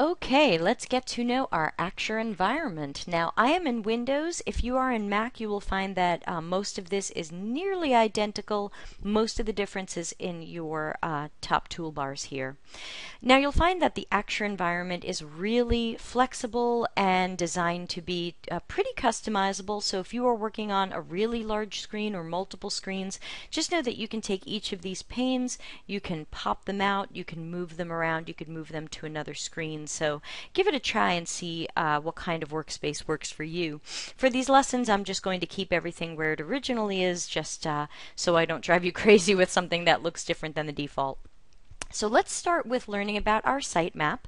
Okay, let's get to know our Axure environment. Now, I am in Windows. If you are in Mac, you will find that most of this is nearly identical. Most of the differences in your top toolbars here. Now, you'll find that the Axure environment is really flexible and designed to be pretty customizable. So if you are working on a really large screen or multiple screens, just know that you can take each of these panes, you can pop them out, you can move them around, you can move them to another screen. So give it a try and see what kind of workspace works for you. For these lessons, I'm just going to keep everything where it originally is, just so I don't drive you crazy with something that looks different than the default. So let's start with learning about our sitemap.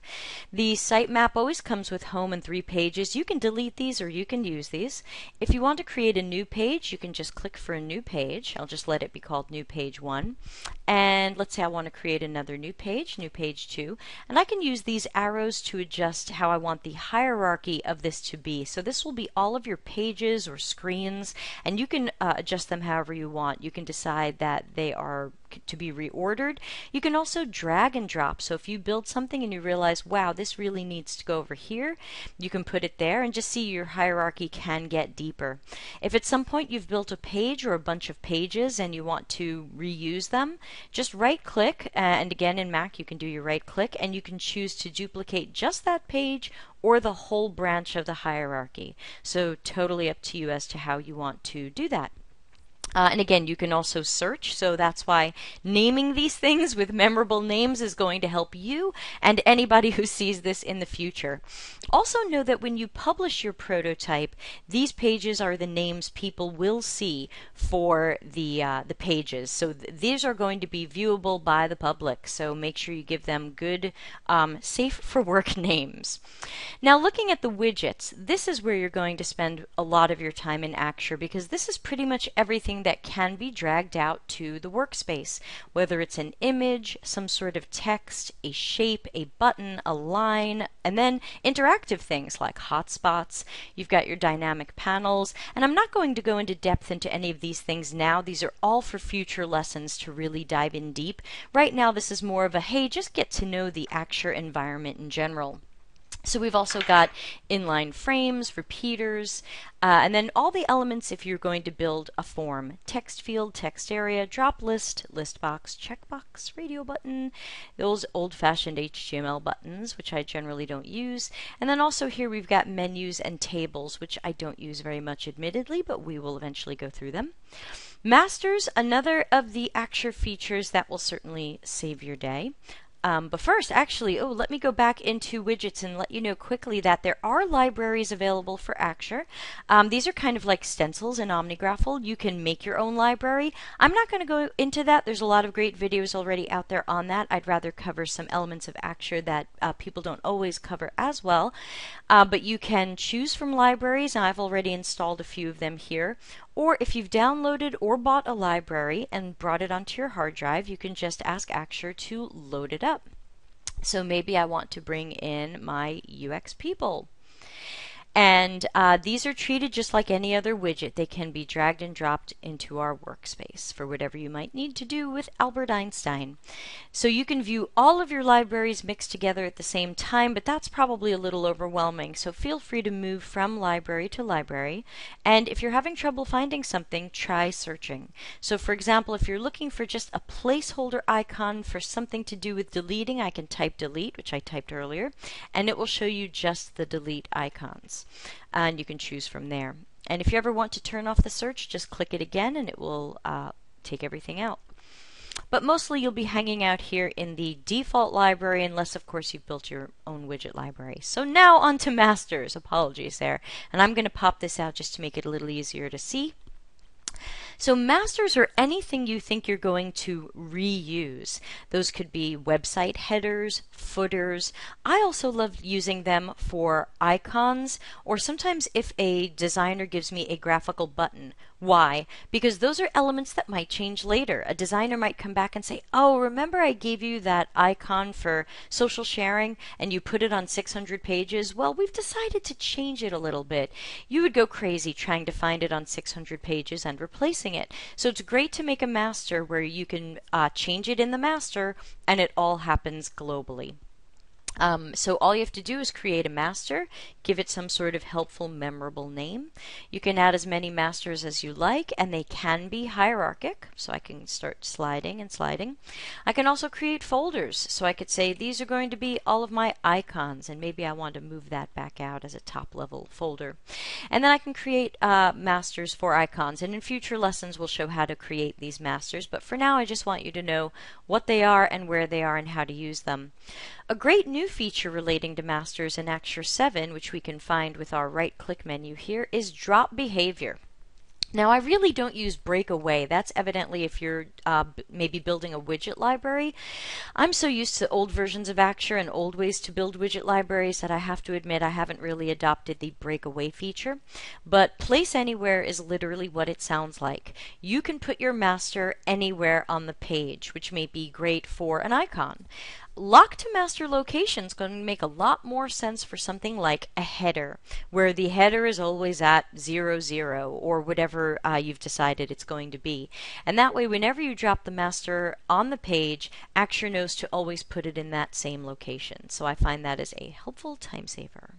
The sitemap always comes with home and 3 pages. You can delete these or you can use these. If you want to create a new page, you can just click for a new page. I'll just let it be called new page 1. And let's say I want to create another new page 2. And I can use these arrows to adjust how I want the hierarchy of this to be. So this will be all of your pages or screens, and you can adjust them however you want. You can decide that they are to be reordered. You can also drag and drop. So if you build something and you realize, wow, this really needs to go over here, you can put it there and just see your hierarchy can get deeper. If at some point you've built a page or a bunch of pages and you want to reuse them, just right click, and again in Mac you can do your right click, and you can choose to duplicate just that page or the whole branch of the hierarchy. So totally up to you as to how you want to do that. And again, you can also search, so that's why naming these things with memorable names is going to help you and anybody who sees this in the future. Also know that when you publish your prototype, these pages are the names people will see for the pages. So these are going to be viewable by the public, so make sure you give them good, safe for work names. Now looking at the widgets, this is where you're going to spend a lot of your time in Axure, because this is pretty much everything that can be dragged out to the workspace, whether it's an image, some sort of text, a shape, a button, a line, and then interactive things like hotspots. You've got your dynamic panels, and I'm not going to go into depth into any of these things now. These are all for future lessons to really dive in deep. Right now this is more of a, hey, just get to know the Axure environment in general. So we've also got inline frames, repeaters, and then all the elements if you're going to build a form. Text field, text area, drop list, list box, checkbox, radio button, those old-fashioned HTML buttons, which I generally don't use. And then also here we've got menus and tables, which I don't use very much admittedly, but we will eventually go through them. Masters, another of the Axure features that will certainly save your day. But first, actually, let me go back into widgets and let you know quickly that there are libraries available for Axure. These are kind of like stencils in OmniGraffle. You can make your own library. I'm not going to go into that. There's a lot of great videos already out there on that. I'd rather cover some elements of Axure that people don't always cover as well. But you can choose from libraries, and I've already installed a few of them here. Or if you've downloaded or bought a library and brought it onto your hard drive, you can just ask Axure to load it up. So maybe I want to bring in my UX people. And these are treated just like any other widget. They can be dragged and dropped into our workspace for whatever you might need to do with Albert Einstein. So you can view all of your libraries mixed together at the same time, but that's probably a little overwhelming. So feel free to move from library to library. And if you're having trouble finding something, try searching. So for example, if you're looking for just a placeholder icon for something to do with deleting, I can type delete, which I typed earlier, and it will show you just the delete icons. And you can choose from there. And if you ever want to turn off the search, just click it again and it will take everything out. But mostly you'll be hanging out here in the default library, unless of course you've built your own widget library. So now on to masters. Apologies there. And I'm going to pop this out just to make it a little easier to see. So masters are anything you think you're going to reuse. Those could be website headers, footers. I also love using them for icons, or sometimes if a designer gives me a graphical button. Why? Because those are elements that might change later. A designer might come back and say, oh, remember I gave you that icon for social sharing and you put it on 600 pages? Well, we've decided to change it a little bit. You would go crazy trying to find it on 600 pages and replacing it. So it's great to make a master where you can change it in the master and it all happens globally. So all you have to do is create a master, give it some sort of helpful, memorable name. You can add as many masters as you like, and they can be hierarchic, so I can start sliding and sliding. I can also create folders, so I could say these are going to be all of my icons, and maybe I want to move that back out as a top-level folder. And then I can create masters for icons, and in future lessons we'll show how to create these masters, but for now I just want you to know what they are and where they are and how to use them. A great new feature relating to masters in Axure 7, which we can find with our right-click menu here, is drop behavior. Now, I really don't use breakaway. That's evidently if you're maybe building a widget library. I'm so used to old versions of Axure and old ways to build widget libraries that I have to admit I haven't really adopted the breakaway feature. But place anywhere is literally what it sounds like. You can put your master anywhere on the page, which may be great for an icon. Lock to master location is going to make a lot more sense for something like a header, where the header is always at 0, 0, or whatever you've decided it's going to be. And that way, whenever you drop the master on the page, Axure knows to always put it in that same location. So I find that is a helpful time saver.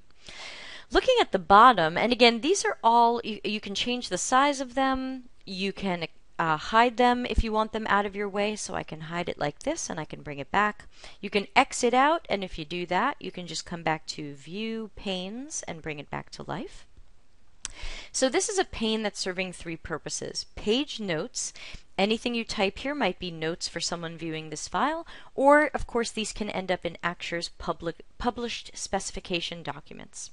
Looking at the bottom, and again, these are all, you can change the size of them, you can hide them if you want them out of your way, so I can hide it like this and I can bring it back. You can exit out, and if you do that, you can just come back to View Panes and bring it back to life. So this is a pane that's serving three purposes. Page notes. Anything you type here might be notes for someone viewing this file, or of course these can end up in Axure's published specification documents.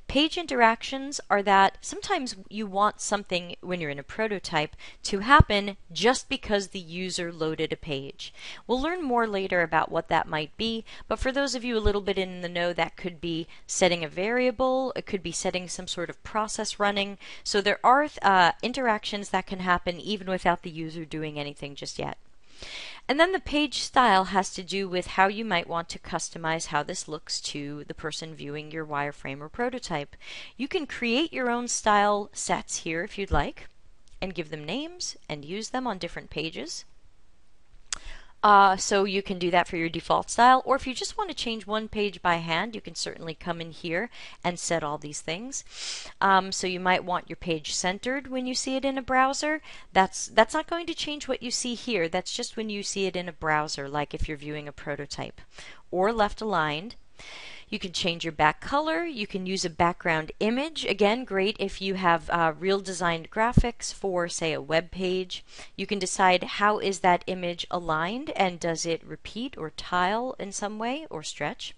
Page interactions are that sometimes you want something when you're in a prototype to happen just because the user loaded a page. We'll learn more later about what that might be, but for those of you a little bit in the know, that could be setting a variable, it could be setting some sort of process running. So there are interactions that can happen even without the user doing anything just yet. And then the page style has to do with how you might want to customize how this looks to the person viewing your wireframe or prototype. You can create your own style sets here if you'd like, and give them names and use them on different pages. So you can do that for your default style, or if you just want to change one page by hand, you can certainly come in here and set all these things. So you might want your page centered when you see it in a browser. That's not going to change what you see here. That's just when you see it in a browser, like if you're viewing a prototype. Or left aligned. You can change your back color. You can use a background image. Again, great if you have real designed graphics for, say, a web page. You can decide how is that image aligned, and does it repeat or tile in some way or stretch.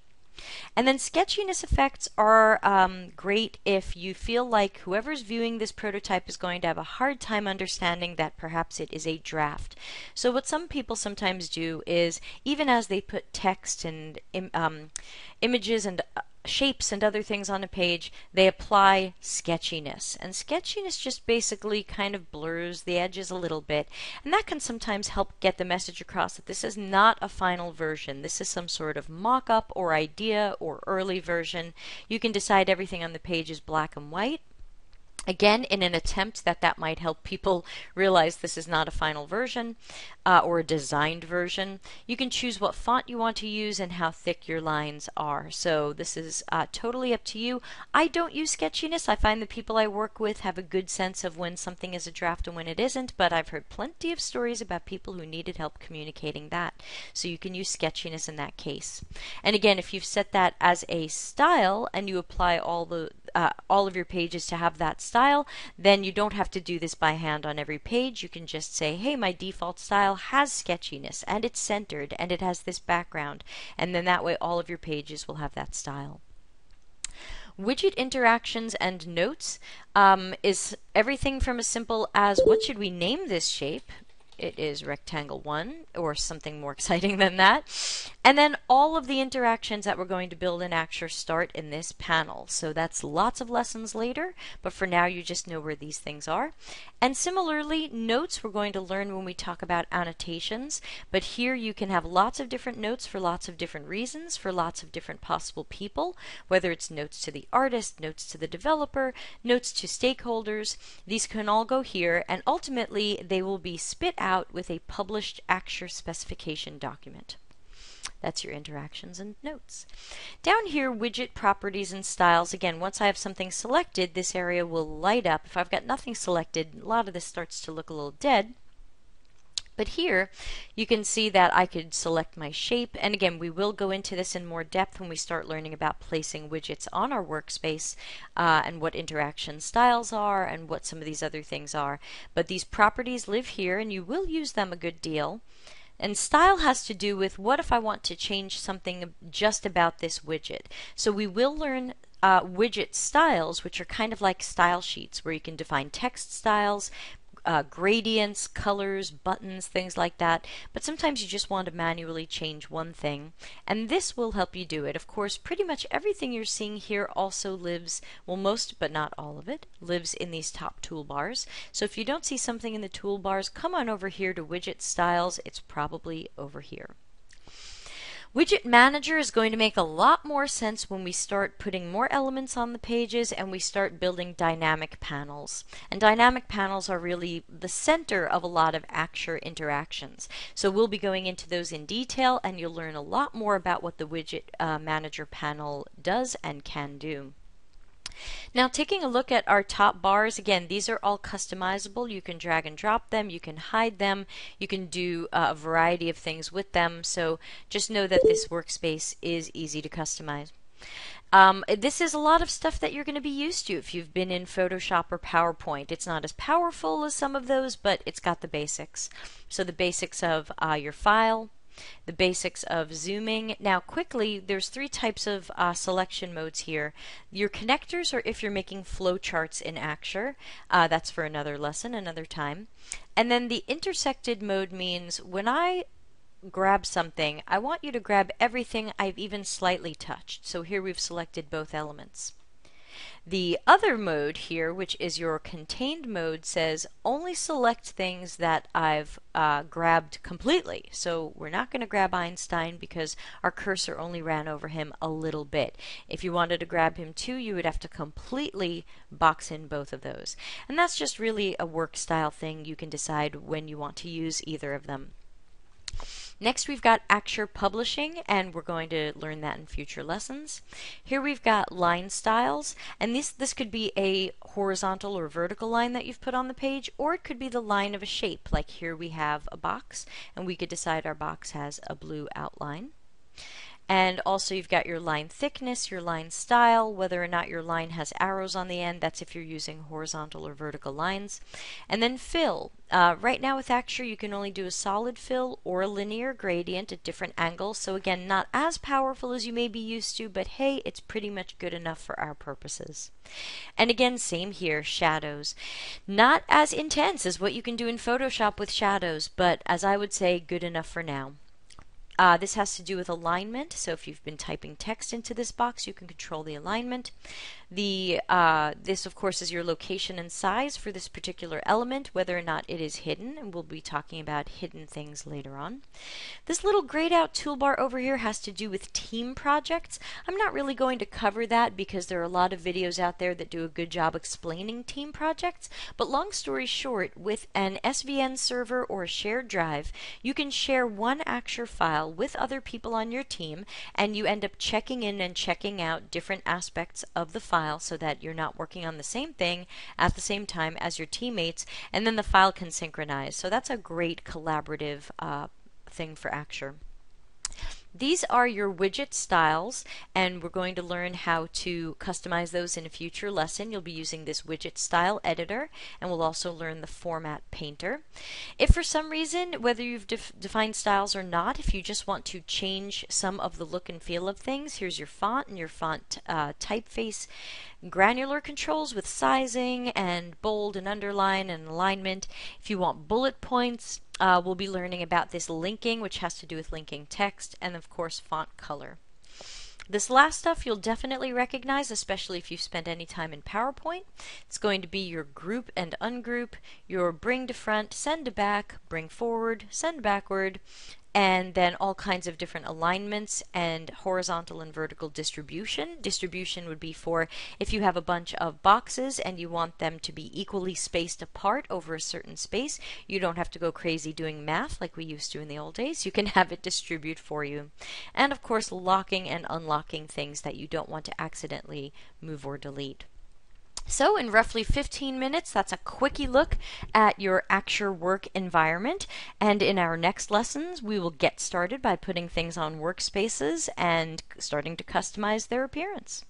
And then sketchiness effects are great if you feel like whoever's viewing this prototype is going to have a hard time understanding that perhaps it is a draft. So what some people sometimes do is, even as they put text and images and shapes and other things on a page, they apply sketchiness. And sketchiness just basically kind of blurs the edges a little bit. And that can sometimes help get the message across that this is not a final version. This is some sort of mock-up or idea or early version. You can decide everything on the page is black and white. Again, in an attempt that might help people realize this is not a final version or a designed version. You can choose what font you want to use and how thick your lines are. So this is totally up to you. I don't use sketchiness. I find the people I work with have a good sense of when something is a draft and when it isn't, but I've heard plenty of stories about people who needed help communicating that. So you can use sketchiness in that case. And again, if you've set that as a style and you apply all of your pages to have that style, then you don't have to do this by hand on every page. You can just say, hey, my default style has sketchiness and it's centered and it has this background, and then that way all of your pages will have that style. Widget interactions and notes is everything from as simple as what should we name this shape? It is rectangle 1 or something more exciting than that. And then all of the interactions that we're going to build in Axure start in this panel. So that's lots of lessons later, but for now you just know where these things are. And similarly, notes we're going to learn when we talk about annotations, but here you can have lots of different notes for lots of different reasons, for lots of different possible people, whether it's notes to the artist, notes to the developer, notes to stakeholders. These can all go here, and ultimately they will be spit out with a published Axure specification document. That's your interactions and notes. Down here, widget properties and styles. Again, once I have something selected, this area will light up. If I've got nothing selected, a lot of this starts to look a little dead. But here you can see that I could select my shape, and again we will go into this in more depth when we start learning about placing widgets on our workspace and what interaction styles are and what some of these other things are. But these properties live here and you will use them a good deal. And style has to do with what if I want to change something just about this widget. So we will learn widget styles, which are kind of like style sheets where you can define text styles, gradients, colors, buttons, things like that. But sometimes you just want to manually change one thing, and this will help you do it. Of course, pretty much everything you're seeing here also lives, well, most but not all of it, lives in these top toolbars. So if you don't see something in the toolbars, come on over here to Widget Styles. It's probably over here. Widget Manager is going to make a lot more sense when we start putting more elements on the pages and we start building dynamic panels. And dynamic panels are really the center of a lot of Axure interactions. So we'll be going into those in detail, and you'll learn a lot more about what the Widget Manager panel does and can do. Now, taking a look at our top bars, again, these are all customizable. You can drag and drop them, you can hide them, you can do a variety of things with them, so just know that this workspace is easy to customize. This is a lot of stuff that you're going to be used to if you've been in Photoshop or PowerPoint. It's not as powerful as some of those, but it's got the basics. So the basics of your file, the basics of zooming. Now quickly, there's three types of selection modes here. Your connectors are if you're making flowcharts in Axure. That's for another lesson, another time. And then the intersected mode means when I grab something, I want you to grab everything I've even slightly touched. So here we've selected both elements. The other mode here, which is your contained mode, says only select things that I've grabbed completely. So we're not going to grab Einstein because our cursor only ran over him a little bit. If you wanted to grab him too, you would have to completely box in both of those. And that's just really a work style thing. You can decide when you want to use either of them. Next, we've got Axure Publishing, and we're going to learn that in future lessons. Here we've got line styles, and this could be a horizontal or vertical line that you've put on the page, or it could be the line of a shape. Like here we have a box, and we could decide our box has a blue outline. And also you've got your line thickness, your line style, whether or not your line has arrows on the end. That's if you're using horizontal or vertical lines. And then fill. Right now with Axure you can only do a solid fill or a linear gradient at different angles. So again, not as powerful as you may be used to, but hey, it's pretty much good enough for our purposes. And again, same here, shadows. Not as intense as what you can do in Photoshop with shadows, but as I would say, good enough for now. This has to do with alignment, so if you've been typing text into this box, you can control the alignment. This, of course, is your location and size for this particular element, whether or not it is hidden, and we'll be talking about hidden things later on. This little grayed out toolbar over here has to do with team projects. I'm not really going to cover that because there are a lot of videos out there that do a good job explaining team projects, but long story short, with an SVN server or a shared drive, you can share one Axure file with other people on your team, and you end up checking in and checking out different aspects of the file so that you're not working on the same thing at the same time as your teammates, and then the file can synchronize. So that's a great collaborative thing for Axure. These are your widget styles, and we're going to learn how to customize those in a future lesson. You'll be using this widget style editor, and we'll also learn the format painter. If for some reason, whether you've defined styles or not, if you just want to change some of the look and feel of things, here's your font and your font typeface granular controls with sizing and bold and underline and alignment. If you want bullet points, we'll be learning about this linking, which has to do with linking text, and of course font color. This last stuff you'll definitely recognize, especially if you've spent any time in PowerPoint. It's going to be your group and ungroup, your bring to front, send to back, bring forward, send backward, and then all kinds of different alignments and horizontal and vertical distribution. Distribution would be for if you have a bunch of boxes and you want them to be equally spaced apart over a certain space. You don't have to go crazy doing math like we used to in the old days. You can have it distribute for you. And of course, locking and unlocking things that you don't want to accidentally move or delete. So in roughly 15 minutes, that's a quickie look at your Axure work environment. And in our next lessons, we will get started by putting things on workspaces and starting to customize their appearance.